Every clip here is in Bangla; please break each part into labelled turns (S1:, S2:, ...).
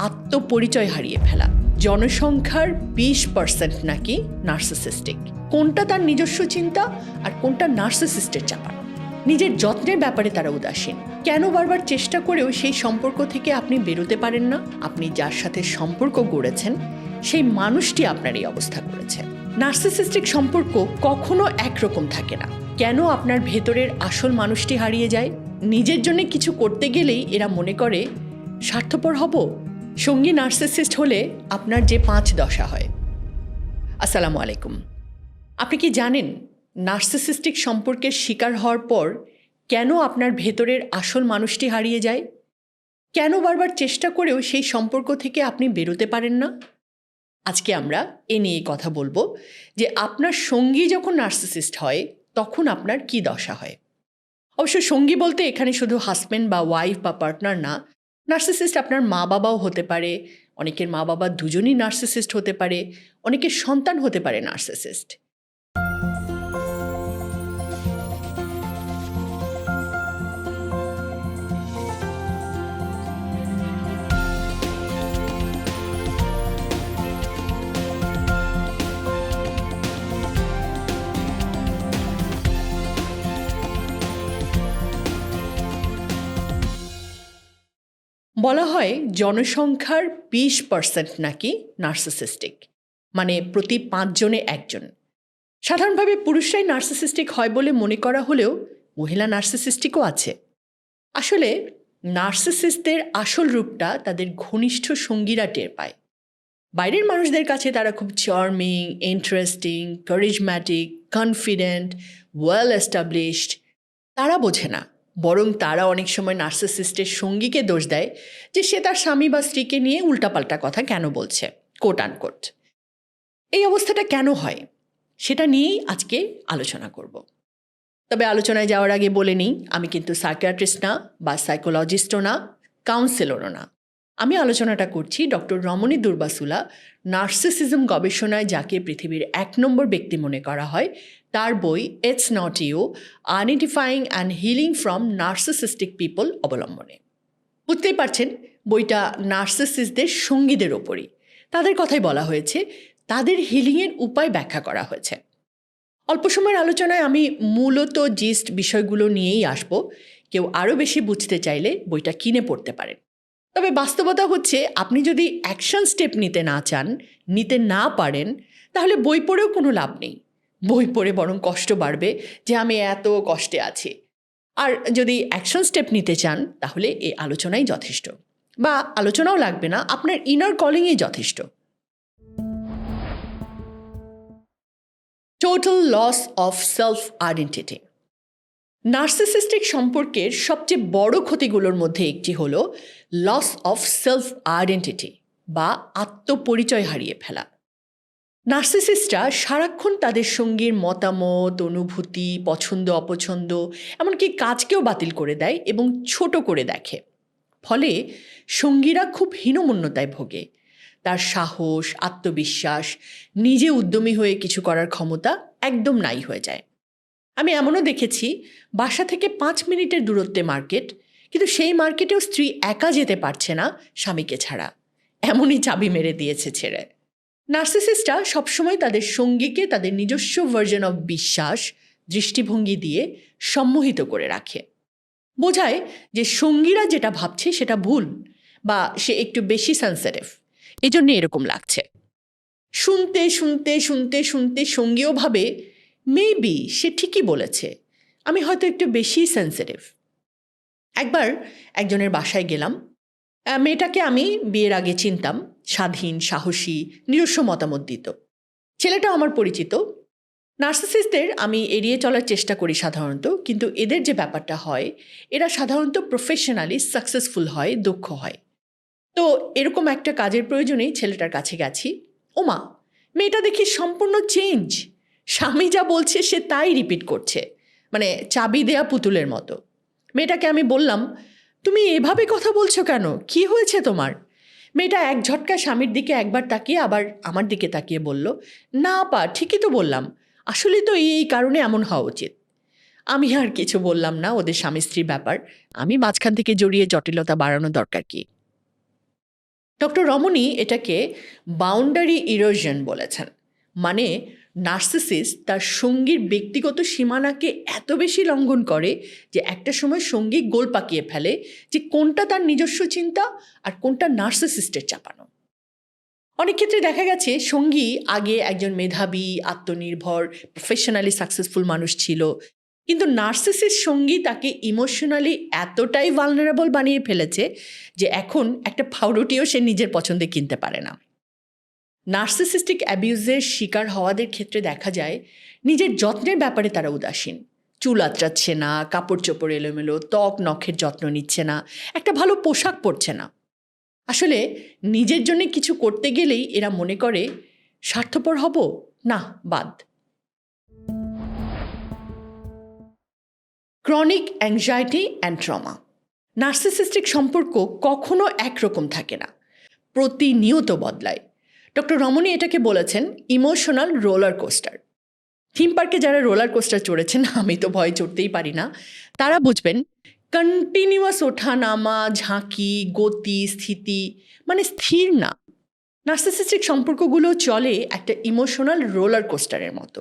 S1: আত্মপরিচয় হারিয়ে ফেলা। জনসংখ্যার 20% নাকি নার্সিসিস্টিক। কোনটা তার নিজস্ব চিন্তা আর কোনটা নার্সিসিস্টের চাপা। নিজের যত্নের ব্যাপারে তারা উদাসীন। কেন বারবার চেষ্টা করেও সেই সম্পর্ক থেকে আপনি বেরোতে পারেন না? আপনি যার সাথে সম্পর্ক গড়েছেন সেই মানুষটি আপনার এই অবস্থা করেছে। নার্সিসিস্টিক সম্পর্ক কখনো একরকম থাকে না। কেন আপনার ভেতরের আসল মানুষটি হারিয়ে যায়? নিজের জন্য কিছু করতে গেলেই এরা মনে করে স্বার্থপর হব। সঙ্গী নার্সিসিস্ট হলে আপনার যে 5 দশা হয়। আসসালামু আলাইকুম। আপনি কি জানেন নার্সিসিস্টিক সম্পর্কের শিকার হওয়ার পর কেন আপনার ভেতরের আসল মানুষটি হারিয়ে যায়? কেন বারবার চেষ্টা করেও সেই সম্পর্ক থেকে আপনি বেরোতে পারেন না? আজকে আমরা এ নিয়ে কথা বলবো যে আপনার সঙ্গী যখন নার্সিসিস্ট হয় তখন আপনার কি দশা হয়। অবশ্য সঙ্গী বলতে এখানে শুধু হাজব্যান্ড বা ওয়াইফ বা পার্টনার না, নার্সিসিস্ট আপনার মা বাবাও হতে পারে, অনেকের মা বাবা দুজনই নার্সিসিস্ট হতে পারে, অনেকের সন্তান হতে পারে নার্সিসিস্ট। বলা হয় জনসংখ্যার 20% নাকি নার্সিসিস্টিক, মানে প্রতি 5 জনে 1 জন। সাধারণভাবে পুরুষরাই নার্সিসিস্টিক হয় বলে মনে করা হলেও মহিলা নার্সিসিস্টিকও আছে। আসলে নার্সিসিস্টদের আসল রূপটা তাদের ঘনিষ্ঠ সঙ্গীরা টের পায়। বাইরের মানুষদের কাছে তারা খুব charming, interesting, charismatic, confident, well established. তারা বোঝে না, বরং তারা অনেক সময় নার্সিসিস্টের সঙ্গীকে দোষ দেয় যে সে তার স্বামী বা স্ত্রীকে নিয়ে উল্টাপাল্টা কথা কেন বলছে, কোট আনকোট। এই অবস্থাটা কেন হয় সেটা নিয়েই আজকে আলোচনা করব। তবে আলোচনায় যাওয়ার আগে বলে নিই, আমি কিন্তু সাইকিয়াট্রিস্ট না বা সাইকোলজিস্টও না, কাউন্সিলরও না। আমি আলোচনাটা করছি ডক্টর রমণী দুর্বাসুলা, নার্সিসিজম গবেষণায় যাকে পৃথিবীর 1 নম্বর ব্যক্তি মনে করা হয়, তার বই it's not you, identifying and healing from narcissistic people অবলম্বনে। বুঝতেই পারছেন বইটা নার্সিসিস্টদের সঙ্গীদের ওপরই। তাদের কথাই বলা হয়েছে, তাদের হিলিংয়ের উপায় ব্যাখ্যা করা হয়েছে। অল্প সময়ের আলোচনায় আমি মূলত জিস্ট বিষয়গুলো নিয়েই আসব। কেউ আরও বেশি বুঝতে চাইলে বইটা কিনে পড়তে পারেন। তবে বাস্তবতা হচ্ছে, আপনি যদি অ্যাকশন স্টেপ নিতে না চান, নিতে না পারেন, তাহলে বই পড়েও কোনো লাভ নেই। বই পড়ে বরং কষ্ট বাড়বে যে আমি এত কষ্টে আছি। আর যদি অ্যাকশন স্টেপ নিতে চান তাহলে এই আলোচনাই যথেষ্ট, বা আলোচনাও লাগবে না, আপনার ইনার কলিংই যথেষ্ট। Total loss of self identity. Narcissistic সম্পর্কের সবচেয়ে বড় ক্ষতিগুলোর মধ্যে একটি হল লস অফ সেলফ আইডেন্টিটি বা আত্মপরিচয় হারিয়ে ফেলা। নার্সিসিস্টরা সারাক্ষণ তাদের সঙ্গীর মতামত, অনুভূতি, পছন্দ অপছন্দ, এমনকি কাজকেও বাতিল করে দেয় এবং ছোট করে দেখে। ফলে সঙ্গীরা খুব হীনমন্যতায় ভোগে। তার সাহস, আত্মবিশ্বাস, নিজে উদ্যমী হয়ে কিছু করার ক্ষমতা একদম নাই হয়ে যায়। আমি এমনও দেখেছি, বাসা থেকে 5 মিনিটের দূরত্বে মার্কেট, কিন্তু সেই মার্কেটেও স্ত্রী একা যেতে পারছে না স্বামীকে ছাড়া, এমনই চাবি মেরে দিয়েছে ছেড়ে। নার্সিসিস্টরা সবসময় তাদের সঙ্গীকে তাদের নিজস্ব ভার্জন অফ বিশ্বাস, দৃষ্টিভঙ্গি দিয়ে সম্মোহিত করে রাখে। বোঝায় যে সঙ্গীরা যেটা ভাবছে সেটা ভুল, বা সে একটু বেশি সেন্সিটিভ, এজন্য এরকম লাগছে। শুনতে শুনতে শুনতে শুনতে সঙ্গীও ভাবে মেবি সে ঠিকই বলেছে, আমি হয়তো একটু বেশি সেন্সিটিভ। একবার একজনের বাসায় গেলাম। মেয়েটাকে আমি বিয়ের আগে চিনতাম, স্বাধীন, সাহসী, নিজস্ব মতামত দিত। ছেলেটা আমার পরিচিত। নার্সিসিস্টদের আমি এড়িয়ে চলার চেষ্টা করি সাধারণত, কিন্তু এদের যে ব্যাপারটা হয়, এরা সাধারণত প্রফেশনালি সাকসেসফুল হয়, দক্ষ হয়। তো এরকম একটা কাজের প্রয়োজনেই ছেলেটার কাছে গেছি। ওমা, মেয়েটা দেখি সম্পূর্ণ চেঞ্জ। স্বামী যা বলছে সে তাই রিপিট করছে, মানে চাবি দেয়া পুতুলের মতো। মেয়েটাকে আমি বললাম, তুমি এভাবে কথা বলছো কেন, কি হয়েছে তোমার? মেয়েটা এক ঝটকা স্বামীর দিকে একবার তাকিয়ে আবার আমার দিকে তাকিয়ে বলল, না আপা, ঠিকই তো বললাম, আসলে তো এই কারণে এমন হওয়া উচিত। আমি আর কিছু বললাম না, ওদের স্বামী স্ত্রীর ব্যাপার, আমি মাঝখান থেকে জড়িয়ে জটিলতা বাড়ানো দরকার কি। ডক্টর রমনী এটাকে বাউন্ডারি ইরোশন বলেছেন। মানে নার্সিসিস্ট তার সঙ্গীর ব্যক্তিগত সীমানাকে এত বেশি লঙ্ঘন করে যে একটা সময় সঙ্গী গোল পাকিয়ে ফেলে যে কোনটা তার নিজস্ব চিন্তা আর কোনটা নার্সিসিস্টের চাপানো। অনেক ক্ষেত্রে দেখা গেছে সঙ্গী আগে একজন মেধাবী, আত্মনির্ভর, প্রফেশনালি সাকসেসফুল মানুষ ছিল, কিন্তু নার্সিসিস্ট সঙ্গী তাকে ইমোশনালি এতটাই ভালনারেবল বানিয়ে ফেলেছে যে এখন একটা পাউরুটিও সে নিজের পছন্দে কিনতে পারে না। নার্সিসিস্টিক অ্যাবিউজের শিকার হওয়াদের ক্ষেত্রে দেখা যায় নিজের যত্নের ব্যাপারে তারা উদাসীন। চুল আঁচড়াচ্ছে না, কাপড় চোপড় এলোমেলো, ত্বক নখের যত্ন নিচ্ছে না, একটা ভালো পোশাক পরছে না। আসলে নিজের জন্য কিছু করতে গেলেই এরা মনে করে স্বার্থপর হব, না বাদ। Chronic anxiety and trauma. Narcissistic সম্পর্ক কখনো একরকম থাকে না, প্রতিনিয়ত বদলায়। ডক্টর রমনী এটাকে বলেছেন ইমোশনাল রোলার কোস্টার। থিম পার্কে যারা রোলার কোস্টার চড়েছেন, আমি তো ভয় চড়তেই পারি না, তারা বুঝবেন কন্টিনিউয়াস ওঠা নামা, ঝাঁকি, গতি, স্থিতি মানে স্থির না। নার্সিসিস্টিক সম্পর্কগুলো চলে একটা ইমোশনাল রোলার কোস্টারের মতো।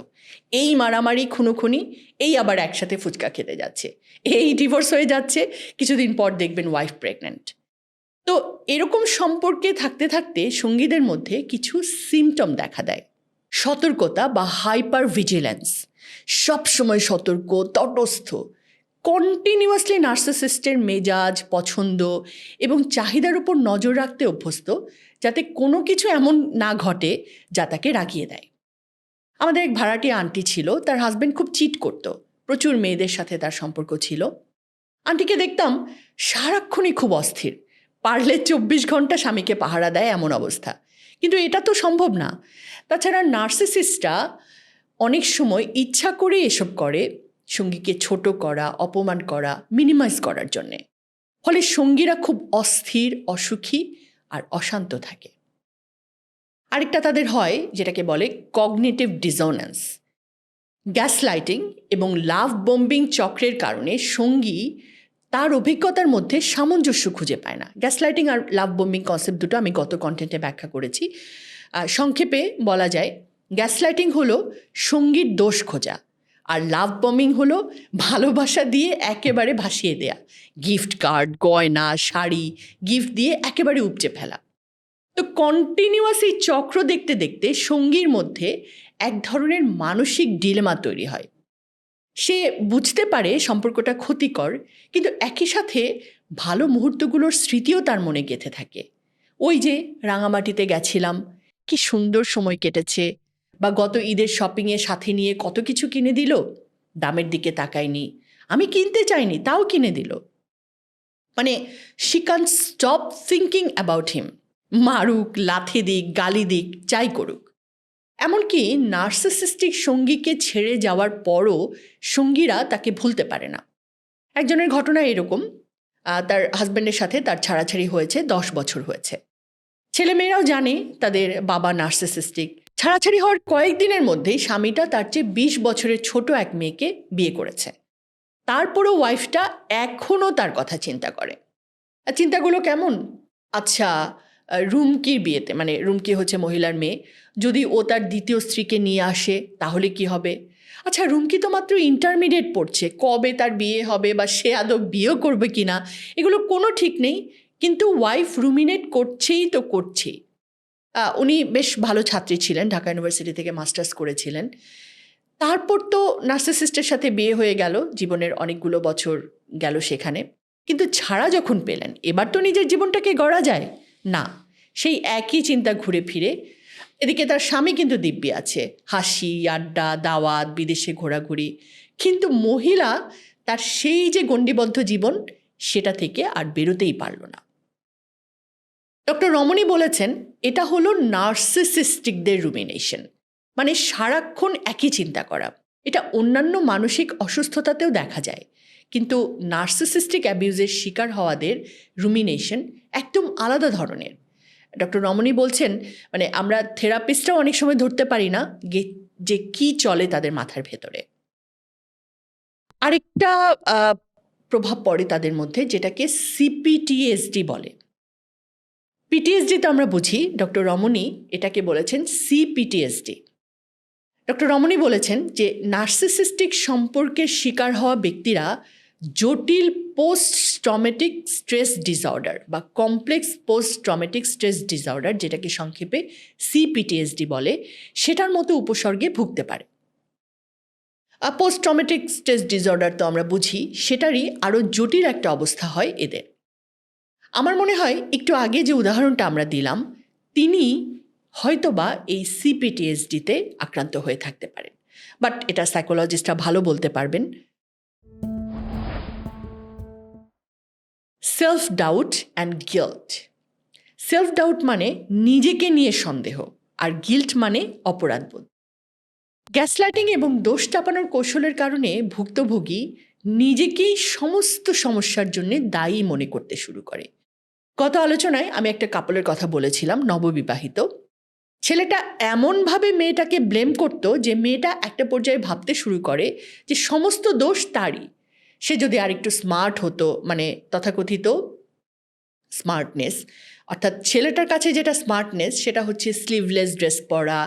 S1: এই মারামারি, খুনোখুনি, এই আবার একসাথে ফুচকা খেতে যাচ্ছে, এই ডিভোর্স হয়ে যাচ্ছে, কিছুদিন পর দেখবেন ওয়াইফ প্রেগন্যান্ট। তো এরকম সম্পর্কে থাকতে থাকতে সঙ্গীদের মধ্যে কিছু সিমটম দেখা দেয়। সতর্কতা বা হাইপার ভিজিল্যান্স, সবসময় সতর্ক, তটস্থ, কন্টিনিউয়াসলি নার্সিসিস্টের মেজাজ, পছন্দ এবং চাহিদার উপর নজর রাখতে অভ্যস্ত, যাতে কোনো কিছু এমন না ঘটে যা তাকে রাগিয়ে দেয়। আমাদের এক ভাড়াটিয়া আন্টি ছিল, তার হাজব্যান্ড খুব চিট করত, প্রচুর মেয়েদের সাথে তার সম্পর্ক ছিল। আন্টিকে দেখতাম সারাক্ষণই খুব অস্থির, পারলে 24 ঘন্টা স্বামীকে পাহারা দেয় এমন অবস্থা। কিন্তু এটা তো সম্ভব না। তাছাড়া নার্সিসিস্টরা অনেক সময় ইচ্ছা করে এসব করে, সঙ্গীকে ছোট করা, অপমান করা, মিনিমাইজ করার জন্যে। ফলে সঙ্গীরা খুব অস্থির, অসুখী আর অশান্ত থাকে। আরেকটা তাদের হয় যেটাকে বলে কগনিটিভ ডিসোন্যান্স। গ্যাসলাইটিং এবং লাভ বম্বিং চক্রের কারণে সঙ্গী তার অভিজ্ঞতার মধ্যে সামঞ্জস্য খুঁজে পায় না। গ্যাসলাইটিং আর লাভ বম্বিং কনসেপ্ট দুটো আমি গত কন্টেন্টে ব্যাখ্যা করেছি। সংক্ষেপে বলা যায়, গ্যাসলাইটিং হলো সঙ্গীর দোষ খোঁজা, আর লাভ বম্বিং হলো ভালোবাসা দিয়ে একেবারে ভাসিয়ে দেয়া, গিফট কার্ড, গয়না, শাড়ি, গিফট দিয়ে একেবারে উপচে ফেলা। তো কন্টিনিউয়াস এই চক্র দেখতে দেখতে সঙ্গীর মধ্যে এক ধরনের মানসিক ডিলেমা তৈরি হয়। সে বুঝতে পারে সম্পর্কটা ক্ষতিকর, কিন্তু একই সাথে ভালো মুহূর্তগুলোর স্মৃতিও তার মনে গেঁথে থাকে। ওই যে রাঙামাটিতে গেছিলাম, কি সুন্দর সময় কেটেছে, বা গত ঈদের শপিংয়ে সাথে নিয়ে কত কিছু কিনে দিল, দামের দিকে তাকায়নি, আমি কিনতে চাইনি তাও কিনে দিল। মানে she can stop thinking about him. মারুক, লাথি দিক, গালি দিক, যাই করুক। এমনকি নার্সিসিস্টিক সঙ্গীকে ছেড়ে যাওয়ার পরও সঙ্গীরা তাকে ভুলতে পারে না। একজনের ঘটনা এরকম, তার হাজব্যান্ডের সাথে তার ছাড়াছাড়ি হয়েছে, 10 বছর হয়েছে। ছেলেমেয়েরাও জানে তাদের বাবা নার্সিসিস্টিক। ছাড়াছাড়ি হওয়ার কয়েকদিনের মধ্যেই স্বামীটা তার চেয়ে 20 বছরের ছোট এক মেয়েকে বিয়ে করেছে। তারপরও ওয়াইফটা এখনও তার কথা চিন্তা করে। আর চিন্তাগুলো কেমন? আচ্ছা, রুমকির বিয়েতে, মানে রুমকি হচ্ছে মহিলার মেয়ে, যদি ও তার দ্বিতীয় স্ত্রীকে নিয়ে আসে তাহলে কি হবে? আচ্ছা, রুমকি তো মাত্র ইন্টারমিডিয়েট পড়ছে, কবে তার বিয়ে হবে বা সে আদৌ বিয়েও করবে কি না এগুলো কোনো ঠিক নেই, কিন্তু ওয়াইফ রুমিনেট করছেই তো করছেই। উনি বেশ ভালো ছাত্রী ছিলেন, ঢাকা ইউনিভার্সিটি থেকে মাস্টার্স করেছিলেন। তারপর তো নার্সিসিস্টের সাথে বিয়ে হয়ে গেল, জীবনের অনেকগুলো বছর গেল সেখানে। কিন্তু ছাড়া যখন পেলেন, এবার তো নিজের জীবনটাকে গড়া যায় না, সেই একই চিন্তা ঘুরে ফিরে। এদিকে তার স্বামী কিন্তু দিব্যি আছে, হাসি, আড্ডা, দাওয়াত, বিদেশে ঘোরাঘুরি, কিন্তু মহিলা তার সেই যে গণ্ডিবদ্ধ জীবন, সেটা থেকে আর বেরোতেই পারল না। ডক্টর রমনী বলেছেন এটা হলো নার্সিসিস্টিকদের রুমিনেশন, মানে সারাক্ষণ একই চিন্তা করা। এটা অন্যান্য মানসিক অসুস্থতাতেও দেখা যায়, কিন্তু নার্সিসিস্টিক অ্যাবিউজের শিকার হওয়াদের রুমিনেশন একদম আলাদা ধরনের। ডক্টর রমনী বলছেন, মানে আমরা থেরাপিস্টরাও অনেক সময় ধরতে পারি না যে কি চলে তাদের মাথার ভেতরে। আরেকটা প্রভাব পড়ে তাদের মধ্যে, যেটাকে সিপিটিএসডি বলে। পিটিএসডি তো আমরা বুঝি, ডক্টর রমনী এটাকে বলেছেন সিপিটিএসডি। ডক্টর রমনী বলেছেন যে নার্সিসিস্টিক সম্পর্কের শিকার হওয়া ব্যক্তিরা জটিল পোস্ট ট্রমেটিক স্ট্রেস ডিসঅর্ডার বা complex post traumatic stress disorder, যেটাকে সংক্ষেপে সিপিটিএসডি বলে, সেটার মতো উপসর্গে ভুগতে পারে। পোস্ট ট্রমেটিক স্ট্রেস ডিসঅর্ডার তো আমরা বুঝি, সেটারই আরও জটিল একটা অবস্থা হয় এদের। আমার মনে হয় একটু আগে যে উদাহরণটা আমরা দিলাম, তিনি হয়তোবা এই সিপিটিএসডিতে আক্রান্ত হয়ে থাকতে পারেন, বাট এটা সাইকোলজিস্টরা ভালো বলতে পারবেন। Self doubt and guilt. Self doubt মানে নিজেকে নিয়ে সন্দেহ, আর গিল্ট মানে অপরাধবোধ। গ্যাসলাইটিং এবং দোষ চাপানোর কৌশলের কারণে ভুক্তভোগী নিজেকেই সমস্ত সমস্যার জন্য দায়ী মনে করতে শুরু করে। গত আলোচনায় আমি একটা কাপলের কথা বলেছিলাম, নববিবাহিত। ছেলেটা এমনভাবে মেয়েটাকে ব্লেম করত যে মেয়েটা একটা পর্যায়ে ভাবতে শুরু করে যে সমস্ত দোষ তারই। সে যদি আরেকটু স্মার্ট হতো, মানে তথাকথিত স্মার্টনেস, অর্থাৎ ছেলেটার কাছে যেটা স্মার্টনেস সেটা হচ্ছে স্লিভলেস ড্রেস পরা,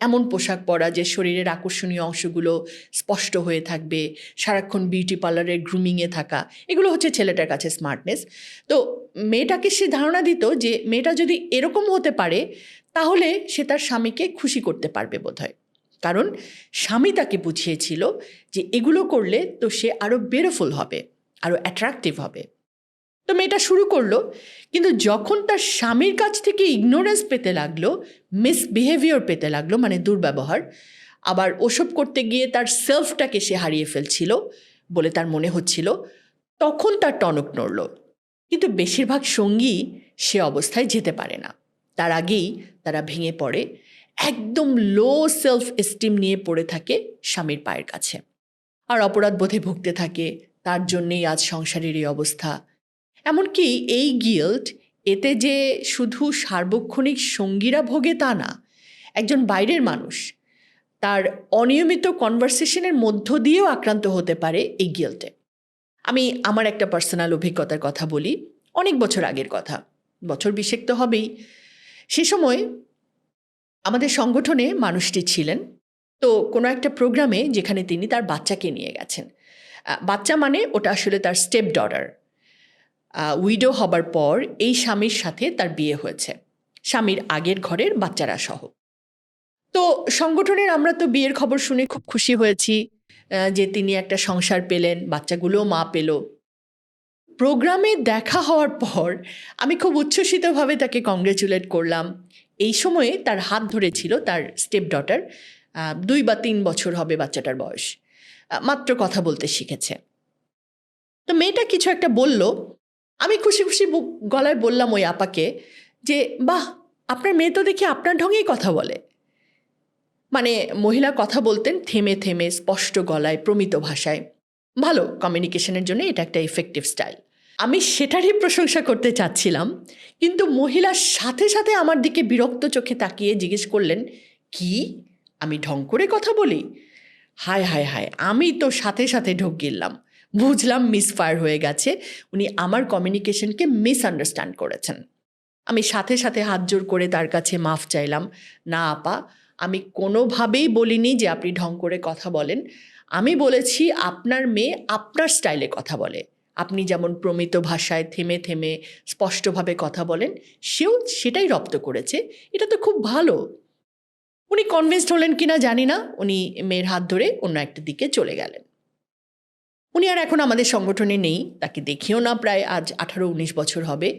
S1: এমন পোশাক পরা যে শরীরের আকর্ষণীয় অংশগুলো স্পষ্ট হয়ে থাকবে, সারাক্ষণ বিউটি পার্লারের গ্রুমিংয়ে থাকা, এগুলো হচ্ছে ছেলেটার কাছে স্মার্টনেস। তো মেয়েটাকে সে ধারণা দিত যে মেয়েটা যদি এরকম হতে পারে তাহলে সে তার স্বামীকে খুশি করতে পারবে বোধহয়, কারণ স্বামী তাকে বুঝিয়েছিল যে এগুলো করলে তো সে আরও বিউটিফুল হবে, আরও অ্যাট্রাকটিভ হবে। তো মেয়েটা শুরু করলো, কিন্তু যখন তার স্বামীর কাছ থেকে ইগনোরেন্স পেতে লাগলো, মিসবিহেভিয়ার পেতে লাগলো, মানে দুর্ব্যবহার, আবার ওসব করতে গিয়ে তার সেলফটাকে সে হারিয়ে ফেলছিল বলে তার মনে হচ্ছিল, তখন তার টনক নড়ল। কিন্তু বেশিরভাগ সঙ্গী সে অবস্থায় যেতে পারে না, তার আগেই তারা ভেঙে পড়ে, একদম লো সেলফ এস্টিম নিয়ে পড়ে থাকে স্বামীর পায়ের কাছে, আর অপরাধ বোধে ভুগতে থাকে। তার জন্যেই আজ সংসারের এই অবস্থা। এমনকি এই গিল্ট, এতে যে শুধু সার্বক্ষণিক সঙ্গীরা ভোগে তা না, একজন বাইরের মানুষ তার অনিয়মিত কনভারসেশনের মধ্য দিয়েও আক্রান্ত হতে পারে এই গিল্টে। আমি আমার একটা পার্সোনাল অভিজ্ঞতার কথা বলি, অনেক বছর আগের কথা, বছর 20 তো হবেই। সে সময় আমাদের সংগঠনে মানুষটি ছিলেন, তো কোনো একটা প্রোগ্রামে যেখানে তিনি তার বাচ্চাকে নিয়ে গেছেন। বাচ্চা মানে ওটা আসলে তার স্টেপ ডটার। উইডো হবার পর এই স্বামীর সাথে তার বিয়ে হয়েছে, স্বামীর আগের ঘরের বাচ্চারা সহ। তো সংগঠনের আমরা তো বিয়ের খবর শুনে খুব খুশি হয়েছি যে তিনি একটা সংসার পেলেন, বাচ্চাগুলোও মা পেল। প্রোগ্রামে দেখা হওয়ার পর আমি খুব উচ্ছ্বসিতভাবে তাকে কংগ্রেচুলেট করলাম। এই সময়ে তার হাত ধরেছিল তার স্টেপ ডটার, 2 বা 3 বছর হবে বাচ্চাটার বয়স, মাত্র কথা বলতে শিখেছে। তো মেয়েটা কিছু একটা বলল, আমি খুশি খুশি গলায় বললাম ওই আপাকে যে বাহ, আপনার মেয়ে তো দেখি আপনার ঢঙেই কথা বলে। মানে মহিলা কথা বলতেন থেমে থেমে, স্পষ্ট গলায়, প্রমিত ভাষায়। ভালো, কমিউনিকেশনের জন্য এটা একটা ইফেক্টিভ স্টাইল। আমি সেটারই প্রশংসা করতে চাচ্ছিলাম, কিন্তু মহিলার সাথে সাথে আমার দিকে বিরক্ত চোখে তাকিয়ে জিজ্ঞেস করলেন, কি আমি ঢং করে কথা বলি? হায় হায় হায়, আমি তো সাথে সাথে ঢোক গিললাম, বুঝলাম মিসফায়ার হয়ে গেছে, উনি আমার কমিউনিকেশনকে মিসআন্ডারস্ট্যান্ড করেছেন। আমি সাথে সাথে হাত জোর করে তার কাছে মাফ চাইলাম। না আপা, আমি কোনোভাবেই বলিনি যে আপনি ঢং করে কথা বলেন, আমি বলেছি আপনার মেয়ে আপনার স্টাইলে কথা বলে, আপনি যেমন প্রমিত ভাষায় থেমে থেমে স্পষ্টভাবে কথা বলেন, সেও সেটাই রপ্ত করেছে, এটা তো খুব ভালো। উনি কনভিন্সড হলেন কিনা জানি না, উনি মেয়ের হাত ধরে অন্য একটা দিকে চলে গেলেন। উনি আর এখন আমাদের সংগঠনে নেই, তাকে দেখিও না প্রায় আজ 18-19 বছর হবে।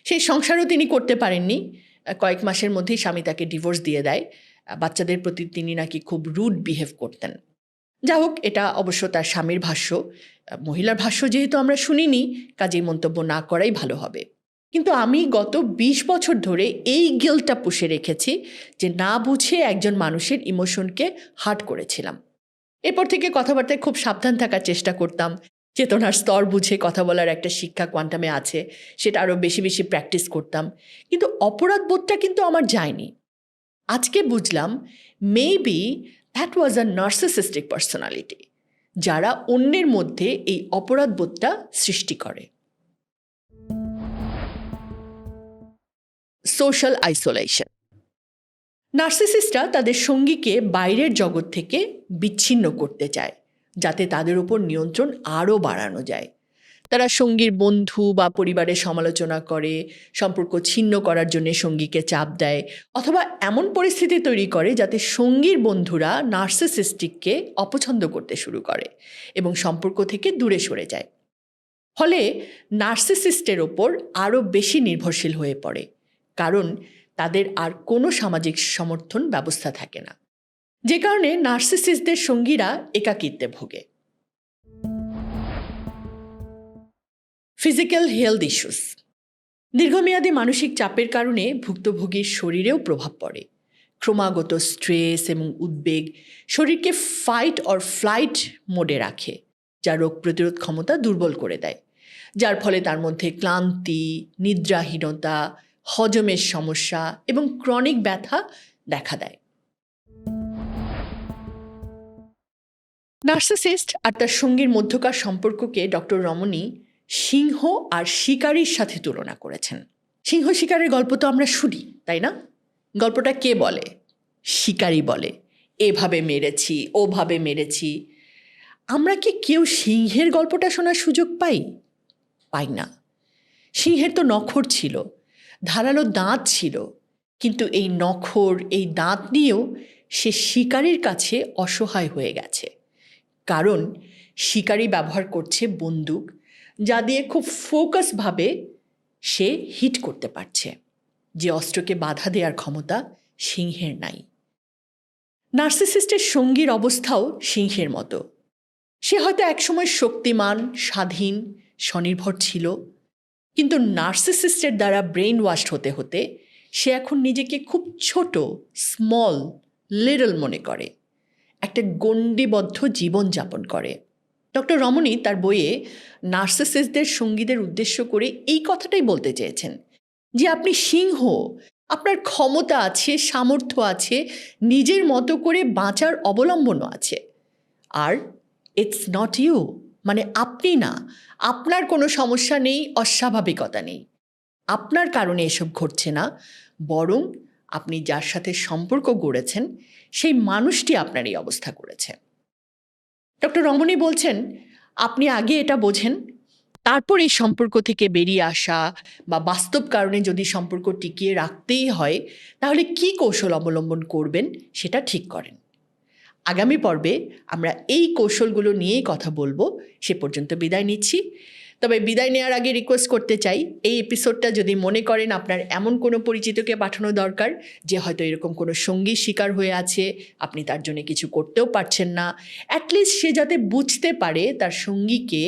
S1: সেই সংসারও তিনি করতে পারেননি, কয়েক মাসের মধ্যেই স্বামী তাকে ডিভোর্স দিয়ে দেয়। বাচ্চাদের প্রতি তিনি নাকি খুব রুড বিহেভ করতেন। যা হোক, এটা অবশ্য তার স্বামীর ভাষ্য, মহিলার ভাষ্য যেহেতু আমরা শুনিনি, কাজেই মন্তব্য না করাই ভালো হবে। কিন্তু আমি গত 20 বছর ধরে এই গিল্টটা পুষে রেখেছি যে না বুঝে একজন মানুষের ইমোশনকে হার্ট করেছিলাম। এরপর থেকে কথাবার্তায় খুব সাবধান থাকার চেষ্টা করতাম, চেতনার স্তর বুঝে কথা বলার একটা শিক্ষা কোয়ান্টামে আছে, সেটা আরও বেশি বেশি প্র্যাকটিস করতাম। কিন্তু অপরাধ বোধটা কিন্তু আমার যায়নি। আজকে বুঝলাম maybe that was a narcissistic personality, যারা অন্যের মধ্যে এই অপরাধ বোধটা সৃষ্টি করে। Social isolation. নার্সিসিস্টরা তাদের সঙ্গীকে বাইরের জগৎ থেকে বিচ্ছিন্ন করতে চায়, যাতে তাদের উপর নিয়ন্ত্রণ আরও বাড়ানো যায়। তারা সঙ্গীর বন্ধু বা পরিবারের সমালোচনা করে, সম্পর্ক ছিন্ন করার জন্য সঙ্গীকে চাপ দেয়, অথবা এমন পরিস্থিতি তৈরি করে যাতে সঙ্গীর বন্ধুরা নার্সিসিস্টিককে অপছন্দ করতে শুরু করে এবং সম্পর্ক থেকে দূরে সরে যায়। ফলে নার্সিসিস্টের ওপর আরও বেশি নির্ভরশীল হয়ে পড়ে, কারণ তাদের আর কোনো সামাজিক সমর্থন ব্যবস্থা থাকে না, যে কারণে নার্সিসিস্টদের সঙ্গীরা একাকিত্বে ভোগে। Physical health issues. দীর্ঘমেয়াদী মানসিক চাপের কারণে ভুক্তভোগীর শরীরেও প্রভাব পড়ে। ক্রমাগত স্ট্রেস এবং উদ্বেগ শরীরকে ফাইট অর ফ্লাইট মোডে রাখে, যা রোগ প্রতিরোধ ক্ষমতা দুর্বল করে দেয়, যার ফলে তার মধ্যে ক্লান্তি, নিদ্রাহীনতা, হজমের সমস্যা এবং ক্রনিক ব্যথা দেখা দেয়। নার্সিসিস্ট আর তার সঙ্গীর মধ্যকার সম্পর্ককে ডক্টর রমনী সিংহ আর শিকারীর সাথে তুলনা করেছেন। সিংহ শিকারের গল্প তো আমরা শুনি, তাই না? গল্পটা কে বলে? শিকারী বলে, এভাবে মেরেছি, ওভাবে মেরেছি। আমরা কি কেউ সিংহের গল্পটা শোনার সুযোগ পাই? পাই না। সিংহের তো নখর ছিল, ধারালো দাঁত ছিল, কিন্তু এই নখর, এই দাঁত নিয়েও সে শিকারীর কাছে অসহায় হয়ে গেছে, কারণ শিকারী ব্যবহার করছে বন্দুক, যা দিয়ে খুব ফোকাসভাবে সে হিট করতে পারছে, যে অস্ত্রকে বাধা দেওয়ার ক্ষমতা সিংহের নাই। নার্সিসিস্টের সঙ্গীর অবস্থাও সিংহের মতো। সে হয়তো একসময় শক্তিমান, স্বাধীন, স্বনির্ভর ছিল, কিন্তু নার্সিসিস্টের দ্বারা ব্রেইন ওয়াশড হতে হতে সে এখন নিজেকে খুব ছোট, স্মল, লিটল মনে করে, একটা গণ্ডিবদ্ধ জীবনযাপন করে। ডক্টর রমনী তার বইয়ে নার্সিসিস্টদের সঙ্গীদের উদ্দেশ্য করে এই কথাটাই বলতে চেয়েছেন, যে আপনি সিংহ, আপনার ক্ষমতা আছে, সামর্থ্য আছে, নিজের মতো করে বাঁচার অবলম্বনও আছে, আর ইটস নট ইউ, মানে আপনি না, আপনার কোনো সমস্যা নেই, অস্বাভাবিকতা নেই, আপনার কারণে এসব ঘটছে না, বরং আপনি যার সাথে সম্পর্ক গড়েছেন সেই মানুষটি আপনার এই অবস্থা করেছে। ডক্টর রমনী বলছেন, আপনি আগে এটা বোঝেন, তারপর এই সম্পর্ক থেকে বেরিয়ে আসা বা বাস্তব কারণে যদি সম্পর্ক টিকিয়ে রাখতেই হয়, তাহলে কী কৌশল অবলম্বন করবেন সেটা ঠিক করেন। আগামী পর্বে আমরা এই কৌশলগুলো নিয়েই কথা বলবো। সে পর্যন্ত বিদায় নিচ্ছি। তবে বিদায় নেওয়ার আগে রিকোয়েস্ট করতে চাই, এই এপিসোডটা যদি মনে করেন আপনার এমন কোনো পরিচিতকে পাঠানো দরকার যে হয়তো এরকম কোনো সঙ্গীর শিকার হয়ে আছে, আপনি তার জন্য কিছু করতেও পারছেন না, অ্যাটলিস্ট সে যাতে বুঝতে পারে তার সঙ্গীকে,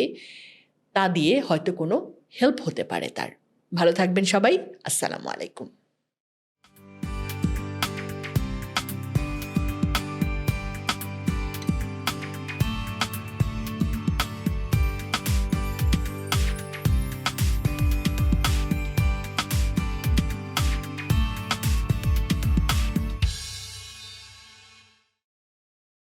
S1: তা দিয়ে হয়তো কোনো হেল্প হতে পারে তার। ভালো থাকবেন সবাই। আসসালামু আলাইকুম।